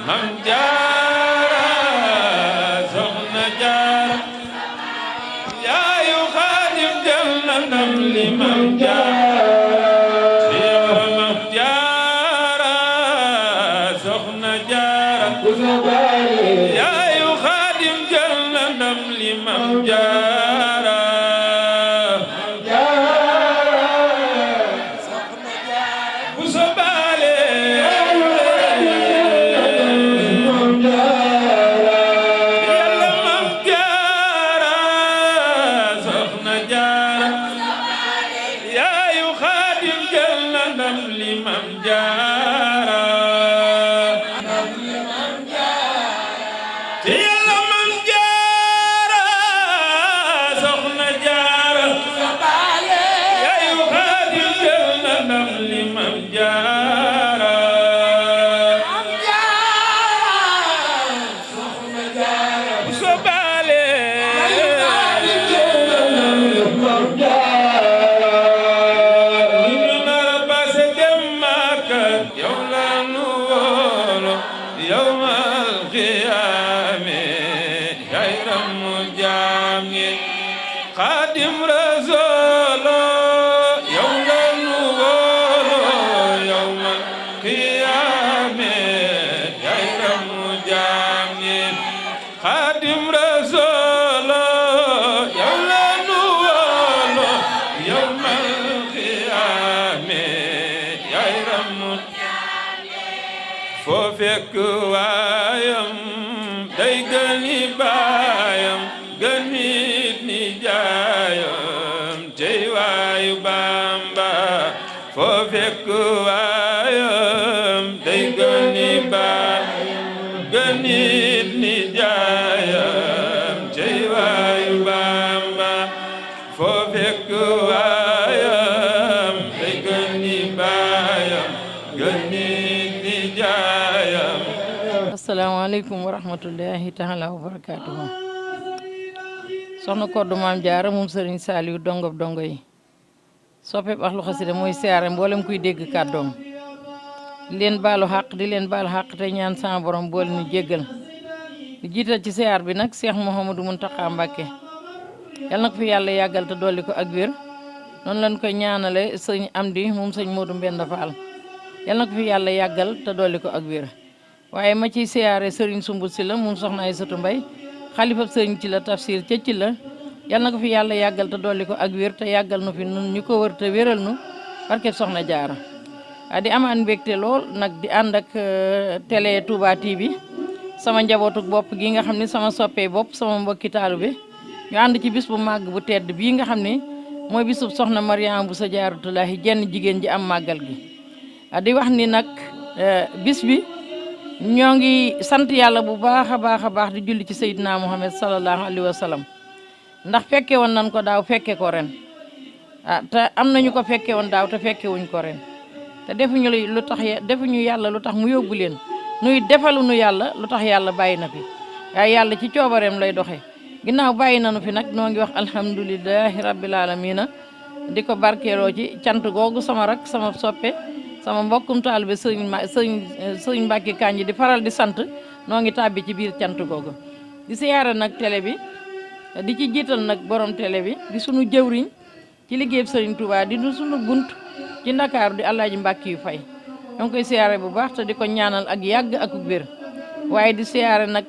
Mam Jaara soxna Jaara yaayu Xaadim jël na ndam li Mam Jaara Mam Jaara soxna Jaara yaayu Xaadim jël na ndam li Mam Jaara bu sobaale yàlla Mam Jaara soxna Jaara yaayu Xaadim jël na ndam li Mam Jaara te yàlla Mam Jaara soxna Jaara yaayu Xaadim jël na ndam li Mam Jaara bu sobaale ñu nar a passé dem Makka yow la nu wóolu yawmal qiyaame yaay ramu jaam ñi Xaadim Rasuulu yow la nu wóolu yawmal qiyaame yaay ramu jaam ñi Xaadim Rasuulu yow la nu wóolu yawmal qiyaame yaay ramu foo fekk waayam day gëni baayam gënit ni jaayam tey waayu Bamba foo fekk waayam day gëni baayam gënit ni jaayam tey waayu Bamba foo fekk waayam day gëni baayam gënit ni jaayam. asalaamaaleykum wa rahmatullahi taala wa barakaatuhu soxna Koddu Maam Jaara moom sëriñ Saaliw dongob dongo yi soppeeb Ahlu Xasida mooy siyaare mboolem kuy dégg kàddoom di leen baalu xàq di leen baalu xàq te ñaan sama borom boole ñu jéggal di jiital ci siyaar bi nag Cheikh Mouhamadou Mountakha Mbacké yal na ko fi yàlla yàggal te dolli ko ak wér noonu lañ koy ñaanale sëñ Amdi moom sëñ Modou Mbenda Fall yal na ko fi yàlla yàggal te dolli ko ak wér waaye ma ciy siyaare sëriñ Sumbul Si la moom soxna Aysatu Mbay xalifa sëriñ ci la tafsir ca ci la yal na ko fi yàlla yàggal te dolli ko ak wér te yàggal nu fi nun ñu ko wër te wéral nu barke soxna Jaara di amaan mbégte lool nag di ànd ak télé Touba TV sama njabootuk bopp gi nga xam ne sama soppee bopp sama mbokki taalibe ñu ànd ci bis bu màgg bu tedd bii nga xam ne mooy bisub soxna Mariama Bousso Jaaratullaahi jenn jigéen ji am màggal gi di wax ni nag bis bi ñoo ngi sant yàlla bu baax a baax di julli ci Seydina Muhammad sallallahu alayhi wa sallam ndax fekke woon nañ ko daaw fekke ko ren te am nañu ko fekke woon daaw te fekke wuñ ko ren te defuñu lu tax defuñu yàlla lu tax mu yóbbu leen nuy defaluñu yàlla lu tax yàlla bàyyi na fi waaye yàlla ci coobareem lay doxee ginnaaw bàyyi nañu fi nag noo ngi wax alhamdulilahi rabbil alamina di ko barkeeloo ci cant googu sama rak sama soppe sama mbokkum taalibe sëriñ Mbàkke Kanji di faral di sant noo ngi tàbbi ci biir cant googu di siyaare nag télé bi di ci jiital nag borom télé bi di sunu jëwriñ ci liggéeyub sëriñ Touba di sunu bunt ci Ndakaaru di Alaaji Mbàkke yu fay ñoo ngi koy siyaare bu baax te di ko ñaanal ak yàgg ak wér waaye di siyaare nag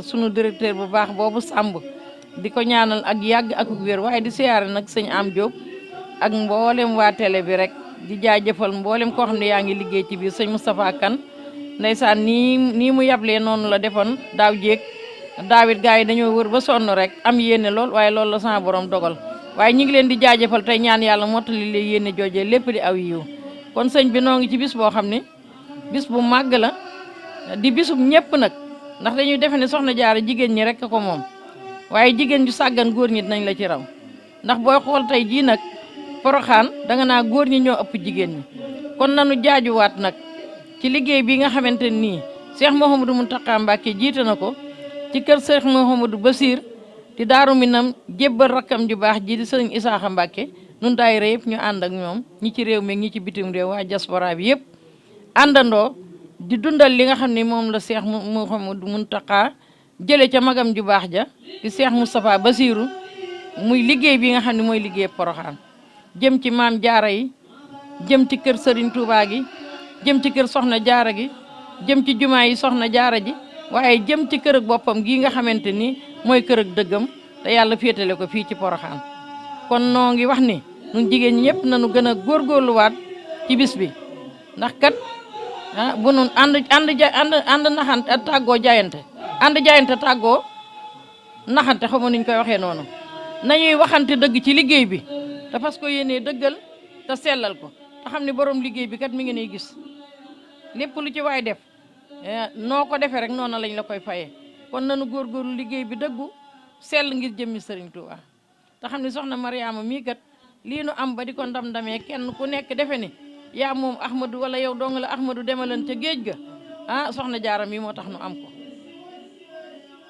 sunu directeur bu baax boobu Samb di ko ñaanal ak yàgg ak wér waaye di siyaare nag sëñ Am Diop ak mboolem waa télé bi rek di jaajëfal mboolem koo xam ne yaa ngi liggéey ci biir sëñ Moustapha Kane ndeysaan nii mu yablee noonu la defoon daaw jéeg daawit gars yi dañoo wër ba sonn rek am yéene lool waaye loolu la sama borom dogal waaye ñu ngi leen di jaajëfal tey ñaan yàlla mottali leen yéene joojee lépp di aw yiw kon sëñ bi noo ngi ci bis boo xam ne bis bu màgg la di bisub ñëpp nag ndax dañuy defe ne soxna Jaara jigéen ñi rek ko moom waaye jigéen ju sàggan góor ñi dinañ la ci raw ndax booy xool tey jii nag Poroxaan danga naa góor ñi ñoo ëpp jigéen ñi kon nanu jaajuwaat nag ci liggéey bi nga xamante nii Cheikh Mouhamadou Mountakha Mbacké jiite na ko ci kër Cheikh Mouhamadou Basir di Daaru Minam jébbal rakkam ju baax ji di sëriñ Isaaxa Mbacké nun daayira yëpp ñu ànd ak ñoom ñi ci réew mi ñi ci bitim réew waa diaspora bi yëpp àndandoo di dundal li nga xam ne moom la Cheikh Mouhamadou Mountakha jële ca magam ju baax ja di Cheikh Moustapha Bassirou muy liggéey bi nga xam ne mooy liggéey Porokhane jëm ci maam jaara yi jëm ci kër Serigne Touba gi jëm ci kër soxna jaara gi jëm ci jumaa yi soxna jaara ji waaye jëm ci kër ak boppam gii nga xamante ni mooy kër ak dëggam te yàlla féetale ko fii ci Porokhane kon noo ngi wax ni ñun jigéen ñëpp nañu gën a góorgóorluwaat ci bis bi ndax kat bu nun ànd naxante tàggoo jaayante ànd jaayante tàggoo naxante xamu niñ koy waxee noonu nañuy waxante dëgg ci liggéey bi te fas ko yéenee dëggal te sellal ko te xam ne borom liggéey bi kat mi ngi ne gis lépp lu ci waay def noo ko defee rek noonu lañ la koy fayee kon nanu góorgóorlu liggéey bi dëggu sell ngir jëmmi Serigne Touba te xam ne soxna Mariama mii kat lii nu am ba di ko ndam-ndamee kenn ku nekk defe ni yaa moom Ahmadou wala yow dong la Ahmadou demaleen ca géej ga soxna Jaara mii moo tax nu am ko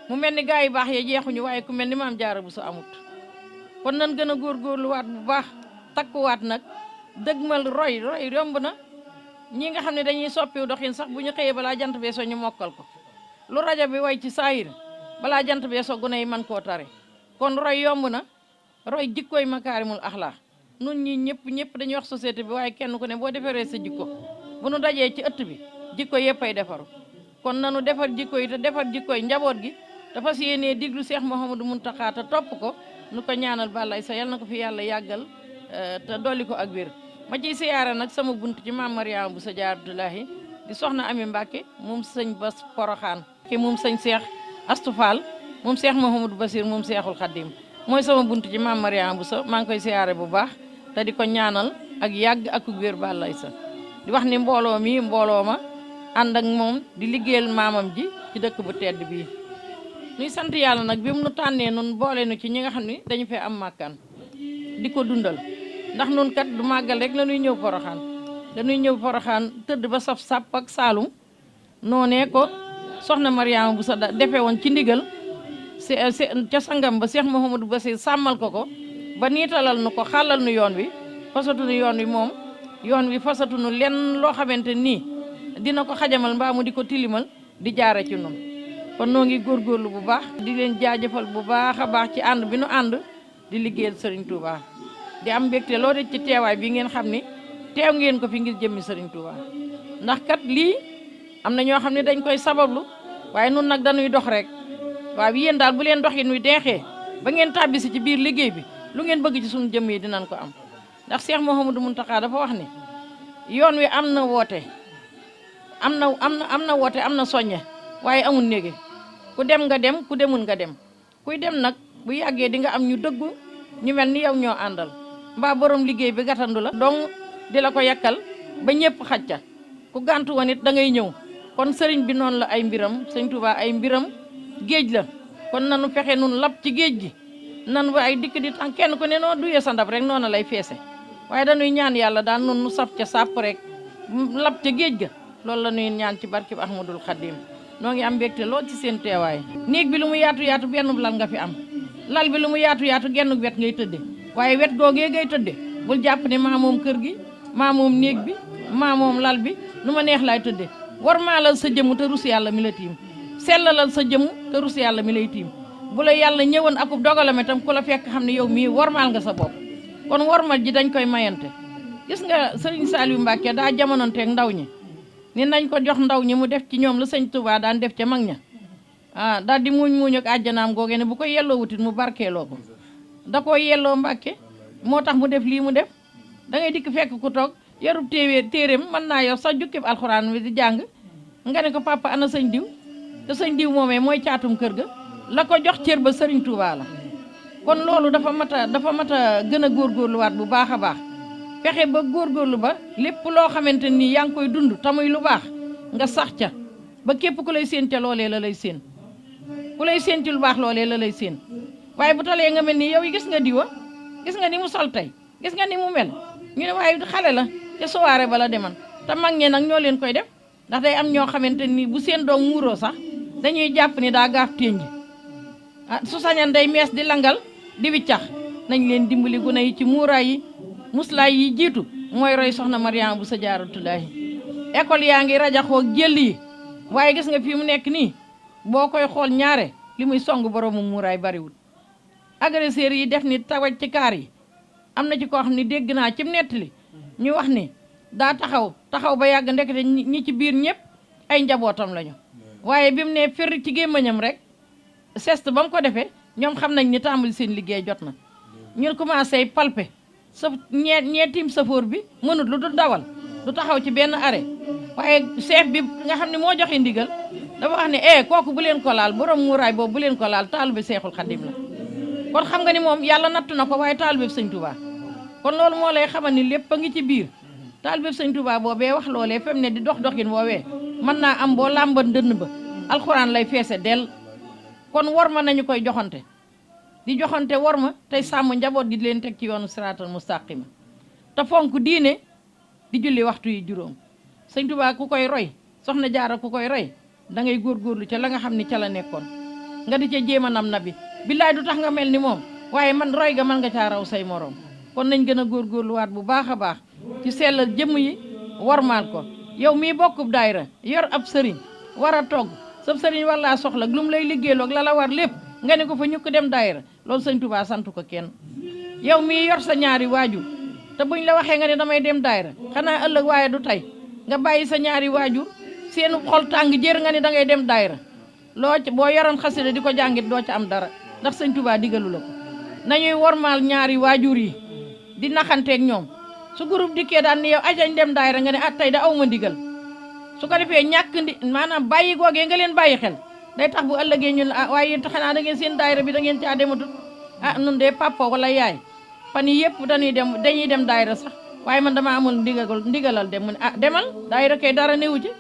mu mel ni gaa yi baax ya jeexuñu waaye ku mel ni maam Jaara bu sa amut kon nan gën a góorgóorluwaat bu baax takkuwaat nag dëgmal roy yomb na ñi nga xam ne dañuy soppiw doxin sax bu ñu xëyee balaa jant bee so ñu mokkal ko lu rajo bi way ci saayir balaa jant bee so gune yi man koo tare kon roy yomb na roy jikkooy makaarimul axlaax nun ñi ñëpp dañuy wax société bi waaye kenn ku ne boo defaree sa jikko bu nu dajee ci ëtt bi jikko yëpp ay defaru kon nanu defar jikko yi te defar jikkoy njaboot gi dafa si yéenee diglu Cheikh Mouhamadou Mountakha te topp ko nu ko ñaanal balay sa yal na ko fi yàlla yàggal te dolli ko ak wér ma ciy siyaare nag sama bunt ci maam Mariama bu sa Jaaratullaahi di soxna Ami Mbàkke moom sëñ Bas Porokhane ki moom sëñ Cheikh Astou Fall moom Cheikh Mouhamadou Bassir moom Cheikhul Khadim mooy sama bunt ci maam Mariama bu sa maa ngi koy siyaare bu baax te di ko ñaanal ak yàgg ak wér balay sa di wax ni mbooloo ma ànd ak moom di liggéeyal maamam ji ci dëkk bu tedd bii ñuy sant yàlla nag bi mu nu tànnee nun boole nu ci ñi nga xam ne dañu fee am màkkaan di ko dundal ndax nun kat du màggal rek la ñuy ñëw Porokhane dañuy ñëw Porokhane tëdd ba saf sàpp ak Saalum noonee ko soxna Mariama bu sa defee woon ci ndigal ca sangam ba Cheikh Mouhamadou Bassir sàmmal ko ba niitalal nu ko xàllal nu yoon wi fasatunu yoon wi moom yoon wi fasatunu lenn loo xamante nii dina ko xajamal mbaa mu di ko tilimal di jaare ci nun kon noo ngi góorgóorlu bu baax di leen jaajëfal bu baax a baax ci ànd bi nu ànd di liggéeyal Serigne Touba di am mbégte loo de ci teewaay bi ngeen xam ni teew ngeen ko fi ngir jëmmi Serigne Touba ndax kat lii am na ñoo xam ne dañ koy sabablu waaye nun nag dañuy dox rek waaw yéen daal bu leen dox yi nuy deexee ba ngeen tàbbisi ci biir liggéey bi lu ngeen bëgg ci suñu jëmm yi dinañ ko am ndax Cheikh Mouhamadou Mountakha dafa wax ni yoon wi am na woote am na woote am na soññe waaye amul néege ku dem nga dem ku demul nga dem kuy dem nag bu yàggee di nga am ñu dëggu ñu mel ni yow ñoo àndal mbaa borom liggéey bi gàttandu la donc di la ko yakkal ba ñëpp xacca ku gàntu woon it da ngay ñëw kon sëriñ bi noonu la ay mbiram sëñ Touba ay mbiram géej la kon nanu fexe nun lab ci géej gi nan ba ay dikk di tan kenn ku ne noo duyee sa ndab rek noonu lay feese waaye dañuy ñaan yàlla daal nun nu saf ca sàpp rek lab ca géej ga loolu la ñuy ñaan ci barkib Ahmadul Khadim noo ngi am mbégte lool ci seen teewaay néeg bi lu mu yaatu benn lal nga fi am lal bi lu mu yaatu genn wet ngay tëdde waaye wet googee ngay tëdde bul jàpp ne maa moom kër gi maa moom néeg bi maa moom lal bi nu ma neex laay tëdde war maalal sa jëmm te rus yàlla mi la tiim sellalal sa jëmm te rus yàlla mi lay tiim bu la yàlla ñëwoon akub dogalam itam ku la fekk xam ne yow mii warmaal nga sa bopp kon warmal ji dañ koy mayante gis nga Serigne Saliou Mbacke daa jamononteeg ndaw ñi ni nañ ko jox ndaw ñi mu def ci ñoom la sëñ Touba daan def ca mag ña daal di muuñ ak àjjanaam googe ne bu ko yelloo wutit mu barkeeloo ko da koo yelloo Mbacke moo tax mu def lii mu def da ngay dikk fekk ku toog yarub téeréem mën naa yor sax jukkib alxuraan bi di jàng nga ne ko papa ana sëñ diw te sëñ diw moomee mooy caatum kër ga la ko jox cër ba Serigne Touba la kon loolu dafa mat a gën a góorgóorluwaat bu baax a baax fexe ba góorgóorlu ba lépp loo xamante nii yaa ngi koy dund tamuy lu baax nga sax ca ba képp ku lay séen ca loolee la lay séen ku lay séen ci lu baax loolee la lay séen waaye bu talee nga mel ni yow yi gis nga diwa gis nga ni mu sol tey gis nga ni mu mel ñu ne waaye xale la ca soirée ba la deman te mag ñe nag ñoo leen koy def ndax day am ñoo xamante nii bu seen doom muuroo sax dañuy jàpp ni daa gaaf ténj su sañan day mees di langal di wiccax nañ leen dimbali gune yi ci muuraay yi muslaay yi jiitu mooy roy soxna Mariama bu sa Jaaratullaahi école yaa ngi rajaxoo jël yi waaye gis nga fii mu nekk nii boo koy xool ñaare li muy song boroomu muuraay bariwul agresseur yi def ni tawaj ci kaar yi am na ci koo xam ne dégg naa ci nettali ñu wax ni daa taxaw ba yàgg ndekete ñi ci biir ñëpp ay njabootam lañu waaye bi mu ne fir ci gémmañam rek geste ba mu ko defee ñoom xam nañ ni tàmbali seen liggéey jot na ñu commencé palper sa ñee tiim safoor bi mënut lu du dawal du taxaw ci benn arrêt waaye chef bi nga xam ne moo joxe ndigal dafa wax ne kooku bu leen ko laal borom muuraay boobu bu leen ko laal taalibe Seexul Xadim la kon xam nga ni moom yàlla nattu na ko waaye taalibe Sëñ Tuubaa kon loolu moo lay xamal ni lépp a ngi ci biir taalibe Sëñ Tuubaa boobee wax loolee fem ne di doxin woowee mën naa am boo làmban dënn ba alxuraan lay feese del kon war ma nañu koy joxante di joxante war ma tey sàmm njaboot gi di leen teg ci yoonu siraatal mustaqima te fonk diine di julli waxtu yi juróom Sëñ Tuubaa ku koy roy soxna Jaara ku koy roy da ngay góorgóorlu ca la nga xam ni ca la nekkoon nga di ca jéem a nam na bi billaay du tax nga mel ni moom waaye man roy ga mën nga caa raw say moroom kon nañ gën a góorgóorluwaat bu baax a baax ci sellal jëmm yi warmaal ko yow mii bokkub daayira yor ab sëriñ war a togg sab sëriñ war laa soxla lu mu lay liggéeyloog la la war lépp nga ne ko fa ñukk dem daayira loolu Sëñ Tuubaa santu ko kenn yow mii yor sa ñaari waajur te buñ la waxee nga ne damay dem daayira xanaa ëllëg waaye du tey nga bàyyi sa ñaari waajur seen xol tàng jër nga ne da ngay dem daayira loo ci boo yoroon xasida di ko jàngit doo ca am dara ndax Sëñ Tuubaa digalu la ko nañuy wormaal ñaari waajur yi di naxanteeg ñoom su groupe dikkee daan ni yow ajañ dem daayira nga ne tey da aw ma ndigal su ko defee maanaam bàyyi googee nga leen bàyyi xel day tax bu ëllëgee ñun waaye yéen xanaa da ngeen seen daayira bi da ngeen caa dematut nun de papa wala yaay fan yii yëpp dañuy dem daayira sax waaye man dama amul ndigalal dem mu ne demal daayira kay dara newu ci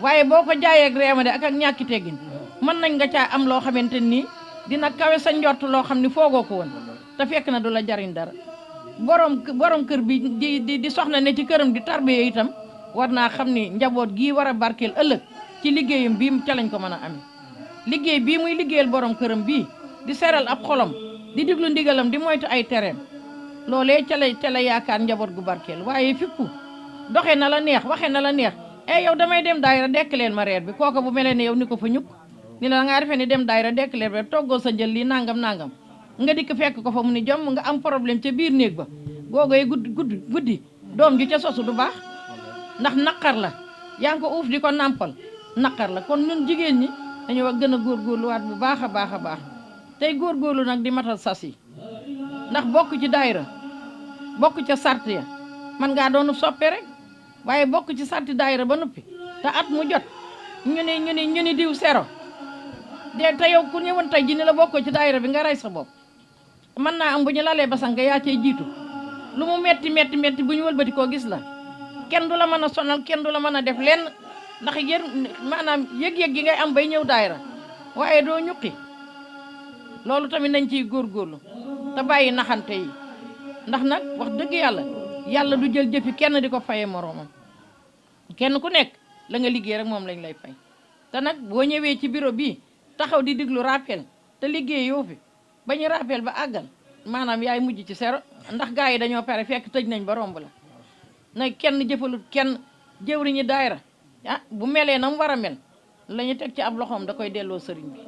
waaye boo ko jaayee ak réema de ak ñàkki teggin mën nañ nga caa am loo xamante nii dina kawe sa njort loo xam ni foogoo ko woon te fekk na du la jariñ dara borom kër bi di soxna ne ci këram di tarbiye itam war naa xam ni njaboot gii war a barkeel ëllëg ci liggéeyam bii ca lañ ko mën a amee liggéey bii muy liggéeyal borom këram bii di seral ab xolam di diglu ndigalam di moytu ay tereem loolee ca la yaakaar njaboot gu barkeel waaye fippu doxee na la neex waxee na la neex yow damay dem daayira dekk leen ma reer bi kooka bu mel ne yow ni ko fa ñukk ni la ngaa defee ni dem daayira dekk leen reer toggoo sa njël lii nangam nga dikk fekk ko fa mu ni jom nga am problème ca biir néeg ba googee guddi doom ju ca sosu du baax ndax naqar la yaa ngi ko uuf di ko nàmpal naqar la kon ñun jigéen ñi dañu wax gën a góorgóorluwaat bu baax a baax a baax tey góorgóorlu nag di matal sas yi ndax bokk ci daayira bokk ca sart ya man ngaa doonu soppe rek waaye bokk ci sarti daayira ba noppi te at mu jot ñu ni diw sero de te yow ku ñëwoon tey ji ni la bokkoo ci daayira bi nga rey sa bopp mën naa am bu ñu lalee ba nga yaa cay jiitu lu mu metti bu ñu wëlbati koo gis la kenn du la mën a sonal kenn du la mën a def lenn ndax maanaam yëg-yëg gi ngay am bay ñëw daayira waaye doo ñuqi loolu tamit nañ ciy góorgóorlu te bàyyi naxante yi ndax nag wax dëgg yàlla du jël jëfi kenn di ko fayee moroomam kenn ku nekk la nga liggéey rek moom lañ lay fay te nag boo ñëwee ci bureau bii taxaw di diglu rappel te liggéey yoo fi ba ñu rappel ba àggal maanaam yaay mujj ci sero ndax gars yi dañoo pare fekk tëj nañ ba romb la nag kenn jëfalut kenn jëwriñu daayira bu melee na mu war a mel la ñu teg ci ab loxoom da koy delloo sëriñ bi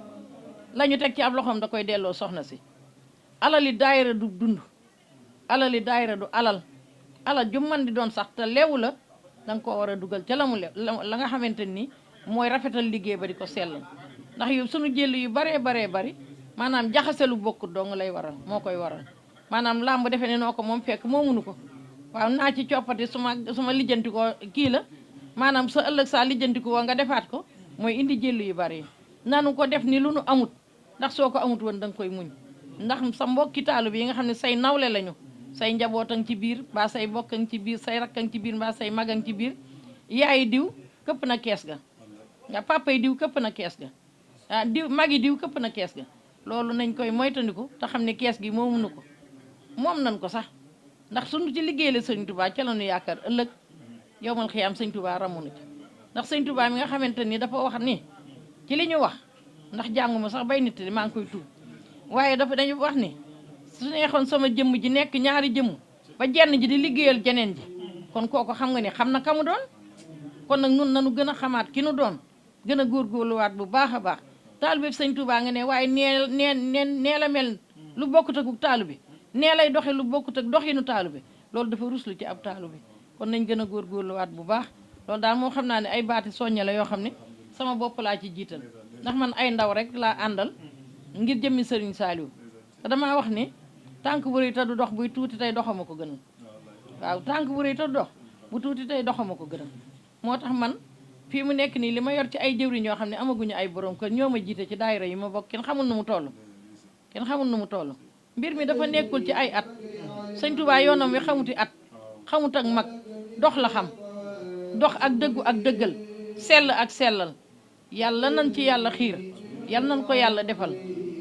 la ñu teg ci ab loxoom da koy delloo soxna si alali daayira du dund alali daayira du alal ju mën di doon sax te leewu la da nga koo war a dugal ca la mu lew la nga xamante ni mooy rafetal liggéey ba di ko sellal ndax yu sunu jël yu baree bari maanaam jaxaselu bokkut dong lay waral moo koy waral maanaam làmb defe ne noo ko moom fekk moo munu ko waaw naa ci coppati suma lijjanti ko kii la maanaam sa ëllëg saa lijjanti ko nga defaat ko mooy indi jël yu bari nanu ko def ni lu nu amut ndax soo ko amut woon da nga koy muñ ndax sa mbokki taalu bi yi nga xam ne say nawle lañu say njabootang ci biir mbaa say bokkang ci biir say rakkang ci biir mbaa say magang ci biir yaayi diw këpp na kees ga nga papay diw këpp na kees ga magi diw këpp na kees ga loolu nañ koy moytandiku te xam ne kees gi moomu nu ko moom nañ ko sax ndax suñu ci liggéey la sëñ Touba ca la ñu yaakaar ëllëg yowmal xiyaam sëñ Touba ramunu ci ndax sëñ Touba mi nga xamante ni dafa wax ni ci li ñu wax ndax jànguma sax bay nit li maa ngi koy tuub waaye dañu wax ni su neexoon sama jëmm ji nekk ñaari jëmm ba jenn ji di liggéeyal jeneen ji kon kooku xam nga ni xam na kamu doon kon nag nun nanu gën a xamaat ki nu doon gën a góorgóorluwaat bu baax a baax taalibe sëñ Touba nga ne waaye nee la mel lu bokkut ak taalibe nee lay doxe lu bokkut ak doxinu taalibe loolu dafa ruslu ci ab taalibe kon nañ gën a góorgóorluwaat bu baax loolu daal moo xam naa ne ay baati soññe la yoo xam ne sama bopp laa ci jiital ndax man ay ndaw rek laa àndal ngir jëmmi Serigne Saliou te damaa wax ne tànk bu rëy te du dox buy tuuti tey doxama ko gënal waaw tànk bu rëy te du dox bu tuuti tey doxama ko gënal moo tax man fii mu nekk nii li ma yor ci ay jëwriñ ñoo xam ne amaguñu ay borom kër ñoo ma jiite ci daayira yi ma bokk kenn xamul nu mu toll kenn xamul nu mu toll mbir mi dafa nekkul ci ay at sëñ Touba yoonam wi xamuti at xamut ak mag dox la xam dox ak dëggu ak dëggal sell ak sellal yàlla nañ ci yàlla xiir yàlla nañ ko yàlla defal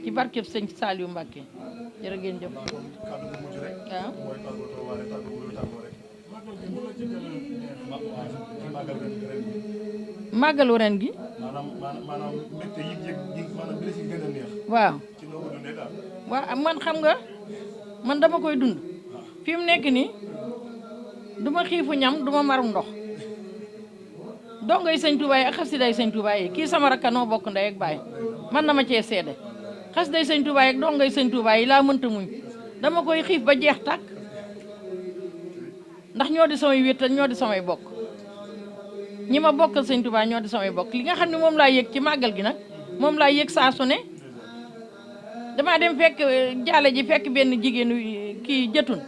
ci barkeb sëñ Saliou Mbacké jërë ngeen jëf waaw màggalu ren gi waaw waaw man xam nga man dama koy dund fi mu nekk nii duma xiifu ñam duma marum ndox dongoy sëñ Touba yi ak xasiday sëñ Touba yi kii sama rakka noo bokk ndey ak baay man na ma cee seede xasiday sëñ Touba yi ak dongoy sëñ Touba yi laa mënta muñ dama koy xiif ba jeex tàkk ndax ñoo di samay wéttal ñoo di samay bokk ñi ma bokkal sëñ Touba ñoo di samay bokk li nga xam ne moom laa yëg ci màggal gi nag moom laa yëg saa su ne damaa dem fekk jaale ji fekk benn jigéenu kii jëtun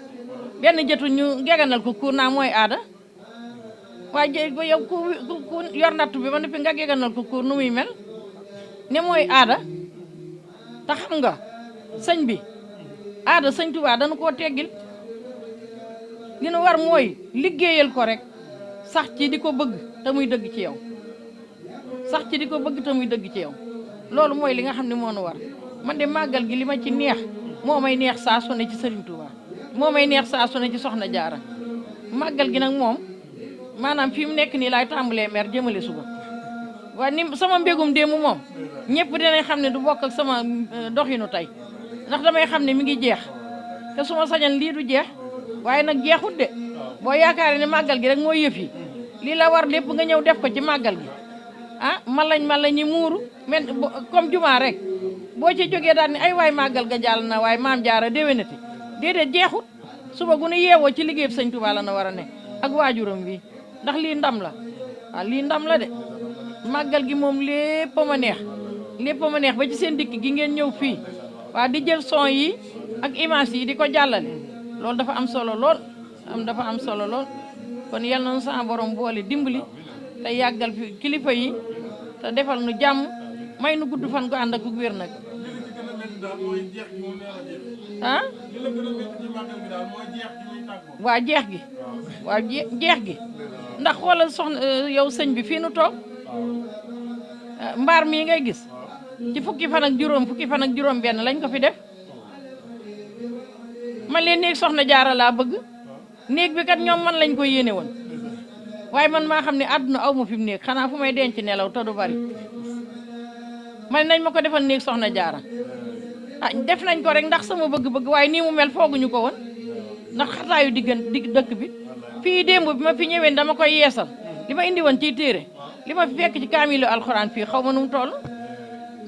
benn jëtun ñu geganal ko kuur naa mooy aada waaye yow ku yor natt bi ba noppi nga geganal ko kuur nu muy mel ne mooy aada te xam nga sëñ bi aada sëñ Touba dañu koo teggil li nu war mooy liggéeyal ko rek sax ci di ko bëgg te muy dëgg ci yow sax ci di ko bëgg te muy dëgg ci yow loolu mooy li nga xam ne moo nu war man de màggal gi li ma ci neex moo may neex saa su ne ci Serigne Touba moo may neex saa su ne ci Soxna Jaara màggal gi nag moom maanaam fi mu nekk nii laay tàmbalee mer jëmale suba waaye ni sama mbégum démb moom ñëpp dinañ xam ne du bokk ak sama doxinu tey ndax damay xam ne mi ngi jeex te su ma sañan lii du jeex waaye nag jeexut de boo yaakaaree ne màggal gi rek mooy yëf yi lii la war lépp nga ñëw def ko ci màggal gi ah malañ ñi muuru men comme jumaa rek boo ci jógee daal ni ay waay màggal ga jàll na waaye maam jaara déwénati déedéet jeexut suba gu nu yeewoo ci liggéey sëñ Touba la na war a ne ak waajuram wi ndax lii ndam la waaw lii ndam la de màggal gi moom lépp a ma neex ba ci seen dikk gi ngeen ñëw fii waa di jël son yi ak image yi di ko jàllale loolu dafa am solo lool dafa am solo lool kon yal na nu sama borom boole dimbali te yàggal fi kilifa yi te defal nu jàmm may nu gudd fan gu ànd ak wér nag ah waa jeex gi waaw jeex gi ndax xoolal soxna yow sëñ bi fii nu toog mbaar mii ngay gis ci fukki fan ak juróom benn lañ ko fi def man leen néeg Soxna Jaara laa bëgg néeg bi kat ñoom man lañ ko yéene woon waaye man maa xam ne àdduna aw ma fi mu néeg xanaa fu may denc nelaw te du bari man nañ ma ko defal néeg Soxna Jaara ah def nañ ko rek ndax sama bëgg-bëgg waaye nii mu mel fooguñu ko woon ndax xataayu dëkk bi fii démb bi ma fi ñëwee dama koy yeesal li ma indi woon ciy téere li ma fi fekk ci kaamilu alxuraan fii xaw ma nu mu toll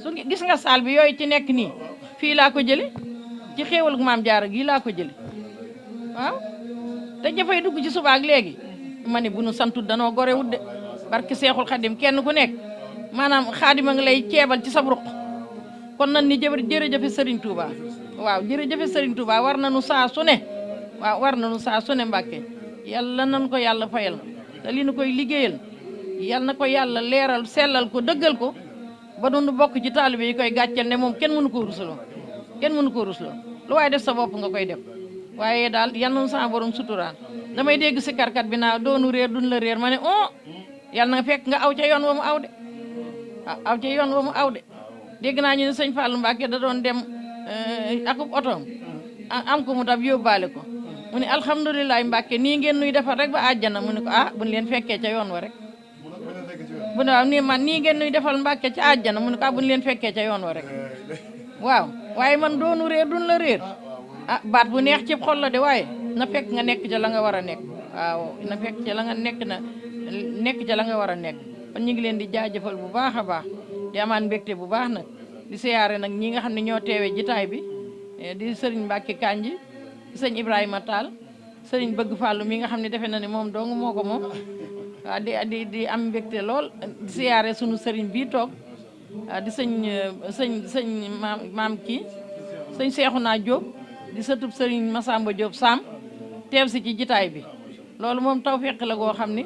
su gis nga saal bi yooyu ci nekk nii fii laa ko jële ci xéewal maam Jaara gii laa ko jële waaw te jafay dugg ci suba ak léegi ma ne bu nu santut danoo gorewut de barke Seexul Xadim kenn ku nekk maanaam xaadima nga lay ceebal ci sa ruq kon nan ni jërëjëfe Serigne Touba waaw jërëjëfe Serigne Touba war nañu saa su ne waaw war nañu saa su ne Mbàkke yàlla nan ko yàlla fayal te li nu koy liggéeyal yàlla na ko yàlla leeral sellal ko dëggal ko ba doon bokk ci taalibe yi koy gàcceel ne moom kenn mënu ko rusloo lu waaye def sa bopp nga koy def waaye daal yal na sama borom suturaan damay dégg si karkat bi naa doonu réer duñ la réer ma ne yàlla na fekk nga aw ca yoon wa mu aw de aw ca yoon wa mu aw de dégg naa ñu ne sëñ Fallou Mbacke da doon dem akub otoom am ko mu dab yóbbaale ko mu ne alhamdulilah Mbacke nii ngeen nuy defar rek ba àjjana mu ne ko buñ leen fekkee ca yoon wa rek bu ne waaw nii ngeen nuy defal Mbacke ca àjjana mu ne ko buñ leen fekkee ca yoon wa rek waaw waaye man doonu réer duñ la réer baat bu neex ci xol la de waaye na fekk nga nekk ca la nga war a nekk waaw na fekk ca la nga nekk na nekk ca la nga war a nekk kon ñu ngi leen di jaajëfal bu baax a baax di amaan mbégte bu baax nag di siyaare nag ñi nga xam ne ñoo teewee jitaay bi di sëriñ Mbacke Kanji di sëñ Ibrahima Tall sëriñ Bëgg Fàllu mi nga xam ne defe na ne moom dong moo ko moom waaw di am mbégte lool di siyaare sunu sëriñ bii toog di sëñ maam kii sëñ Seexuna Jóob di sëtub sëriñ Masamba Jóob Sam teew si ci jitaay bi loolu moom tawfeex la goo xam ni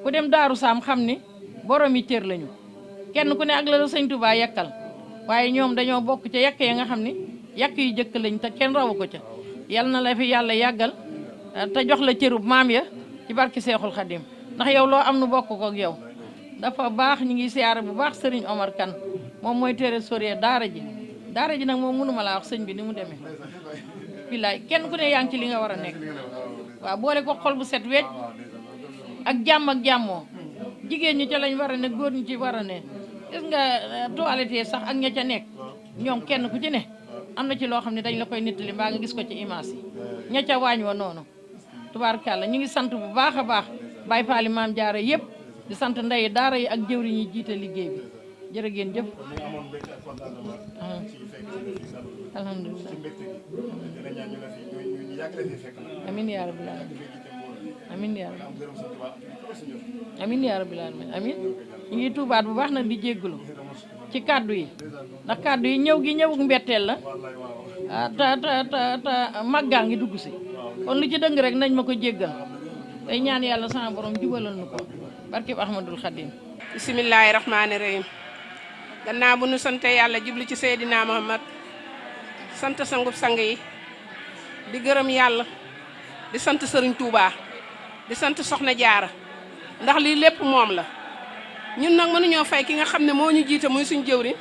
ku dem Daaru Sam xam ni boromi cër lañu kenn ku ne ak la sëñ Touba yakkal waaye ñoom dañoo bokk ca yakk ya nga xam ni yakk yu jëkk lañ te kenn rawu ko ca yal na la fi yàlla yàggal te jox la cërub maam ya ci barki Seexul Xadim ndax yow loo am nu bokk ko ak yow dafa baax ñu ngi siyaare bu baax sëriñ Omar Kan moom mooy trésorier daara ji nag moom mënuma laa wax sëñ bi ni mu demee billaay kenn ku ne yaa ngi ci li nga war a nekk waaw boole ko xol bu set wecc ak jàmm ak jàmmoo jigéen ñi ca lañ war a ne góor ñi ci war a ne gis nga toilette sax ak ña ca nekk ñoom kenn ku ci ne am na ci loo xam ne dañ la koy nettali mbaa nga gis ko ci image yi ña ca waañ wa noonu tubaarkàlla ñu ngi sant bu baax a baax Baay Faali Maam Jaara yëpp di sant ndey daara yi ak jëwriñ yi jiite liggéey bi jërë ngeen jëf alhamdulilah amin yaa rabbil alamin amin yaa rabbil amin yaa rabbil alamin amin ñu ngi tuubaat bu baax nag di jéggulu ci kàddu yi ndax kàddu yi ñëw gi ñëwuk mbetteel la ta màggaa ngi dugg si kon lu ci dëng rek nañ ma ko jéggal day ñaan yàlla sama borom jubalal nu ko barkeb Ahmadul Xadim bismillaahi rahmaani rahim gannaaw bu nu sante yàlla jubli ci Seydina Muhammad sant sangub sang yi di gërëm yàlla di sant Sëriñ Tuubaa di sant Soxna Jaara ndax lii lépp moom la ñun nag mënuñoo fay ki nga xam ne moo ñu jiite muy suñ jëwriñ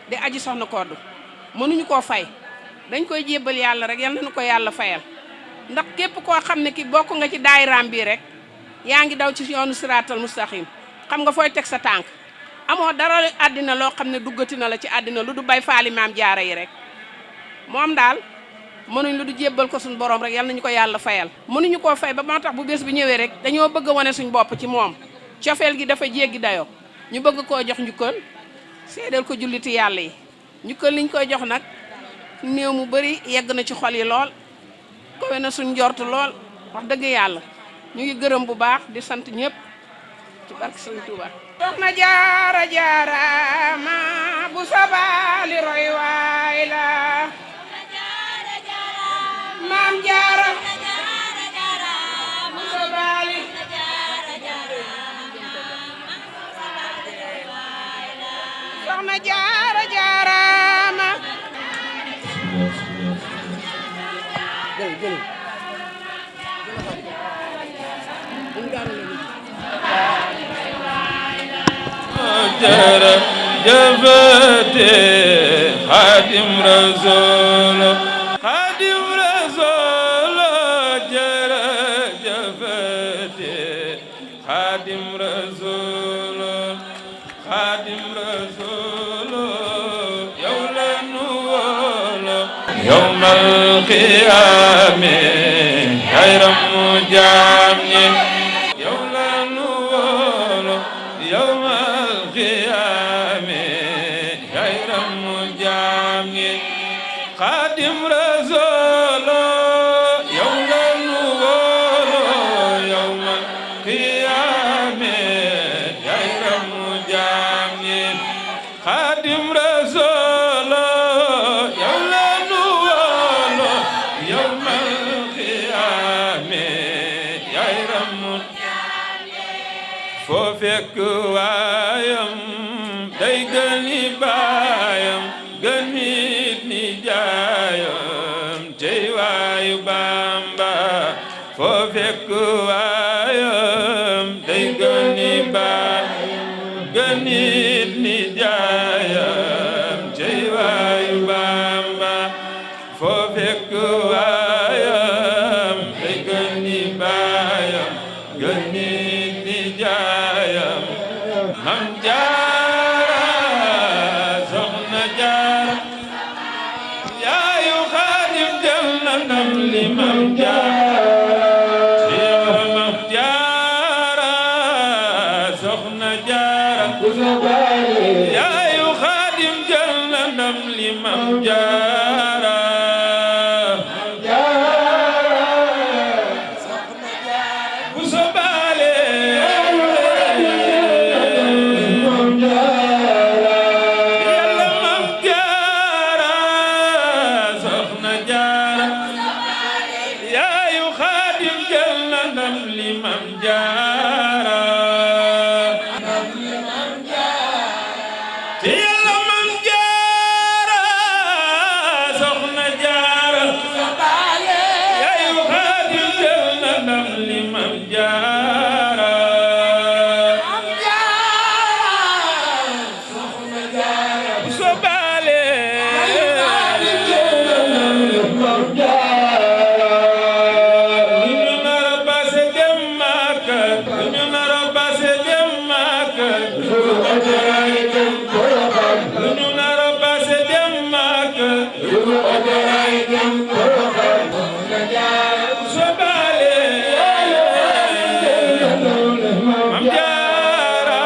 di aji soxna Koddu mënuñu koo fay dañ koy jébbal yàlla rek yal nañu ko yàlla fayal ndax képp koo xam ne ki bokk nga ci daayiraam bii rek yaa ngi daw ci yoonu siraatal mustaqim xam nga fooy teg sa tànk amoo dara àddina loo xam ne duggati na la ci àddina lu du Baay Faali Maam Jaara yi rek moom daal mënuñ lu du jébbal ko suñ borom rek yal nañu ko yàlla fayal mënuñu koo fay ba moo tax bu bés bi ñëwee rek dañoo bëgg a wane suñ bopp ci moom cofeel gi dafa jéggi dayoo ñu bëgg koo jox njukkal seedeel ko julliti yàlla yi njukkal liñ koy jox nag néew mu bari yegg na ci xol yi lool kowe na suñ njortu lool wax dëgg yàlla ñu ngi gërëm bu baax di sant ñëpp ci barke Sëriñ Tuuba Soxna Jaara jaaraama bu sabaali roy waay la Maam Jaara bu sabaali Soxna Jaara jaaraama jara jëfate Xaadim Rasuul Xaadim Rasuul jara jëfate Xaadim Rasuul Xaadim Rasuul yow la nu wóolu yawmal qiyaama xayram mu jaam ñi yow la nu wóolu yawmal qiyaama xayram mu jaam ñi Xaadim Rasuul yow la nu wóolu yawmal qiyaama xayram mu jaam ñi Xaadim Rasuul yow la nu wóolu yawmal qiyaama xayram mu foo fekk waayam day gëni baayam gën nit ni jaayam tey waayu Bamba foo fekk waayam day gëni baayam gën nit ni jaayam tey waayu Bamba foo fekk waayam day gëni baayam gën nit ni jaayam Maam Jaara Soxna Jaara yaayu Xaadim jël na ndam li Maam Jaara Maam Jaara ndam li Mam Jaara bu sobaale yàlla Mam Jaara soxna Jaara yaayu Xaadim jël na ndam li Mam Jaara te yàlla Mam Jaara soxna Jaara yaayu Xaadim jël na ndam li Mam Jaara bu sobaale ñu nar a base dem Makka ñu nar a base dem Makka ñu nar a base dem Makka sobaale Mam Jaara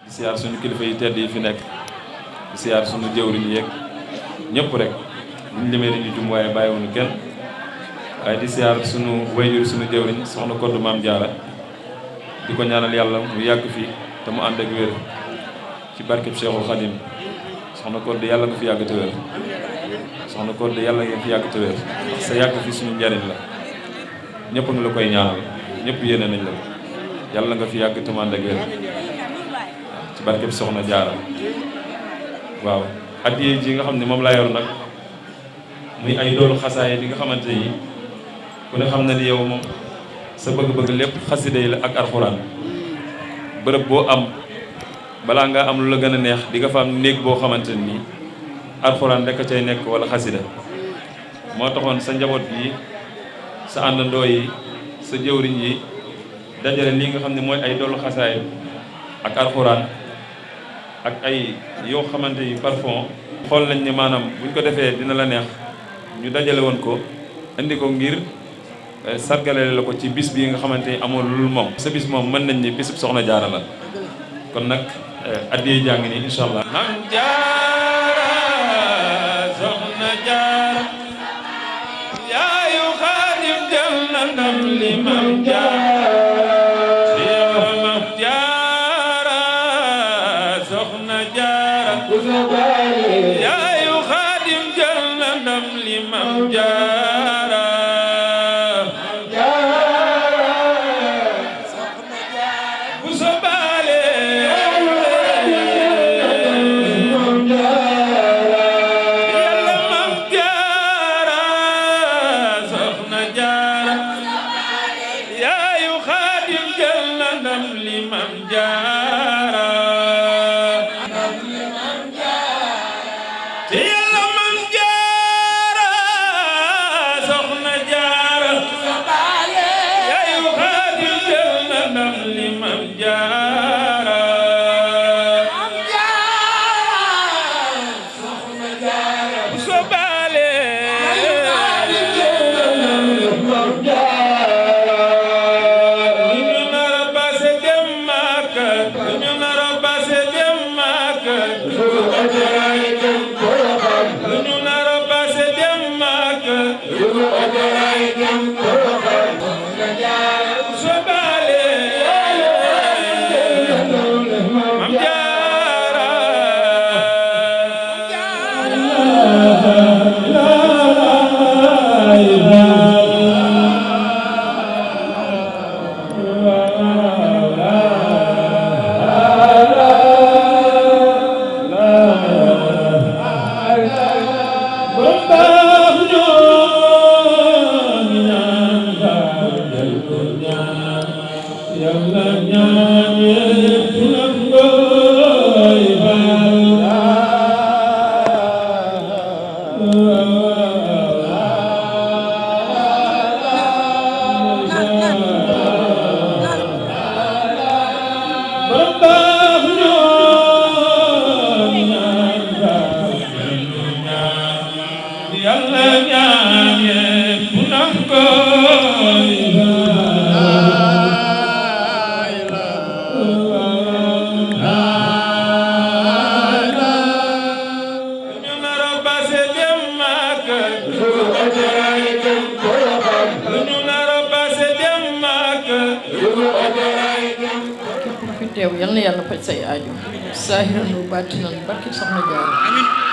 siyaar suñu kilifa yi tedd yi fi nekk di siyaar suñu jëwriñ yeeg ñëpp rek buñ limee dañu jum waaye bàyyiwuñu kenn waaye di siyaar suñu wayjur suñu jëwriñ soxna Koddu Maam Jaara di ko ñaanal yàlla mu yàgg fi te mu ànd ak wér ci barkeb Cheikhul Khadim soxna Koddu yàlla nga fi yàgg te wér soxna Koddu yàlla nga fi yàgg te wér ndax sa yàgg fi suñu njariñ la ñëpp nga la koy ñaanal ñëpp yéene nañ la yàlla nga fi yàgg te mu ànd ak wér ci barkeb soxna Jaara waaw addiye ji nga xam ne moom laa yor nag muy ay doolu xasaay di nga xamante ni ku ne xam na ni yow moom sa bëgg-bëgg lépp xasida yi la ak alxuraan bërëb boo am balaa nga am lu la gën a neex di nga fa am néeg boo xamante ni alxuraan rek a cay nekk wala xasida moo taxoon sa njaboot yi sa àndandoo yi sa jëwriñ yi dajale lii nga xam ne mooy ay doolu xasaay ak alxuraan ak ay yoo xamante ni parfum xool nañ ni maanaam buñ ko defee dina la neex ñu dajale woon ko indi ko ngir sargalale la ko ci bis bii nga xamante ni amoon lul moom sa bis moom mën nañ ni bisub soxna Jaara la kon nag addiye jàng ni incha allah Mam Jaara soxna Jaara yaayu Xaadim jël na ndam li Mam Jaara Mam Jaara soxna Jaara yaayu Xaadim jël na ndam li Mam Jaara bu sobaale yàlla Mam Jaara ci Yàlla Mam Jaara soxna Jaara yayu Xaadim jël na ndam li Mam Jaara teew yal na yàlla faj say aajo saahiran wa baatinan barke soxna Jaara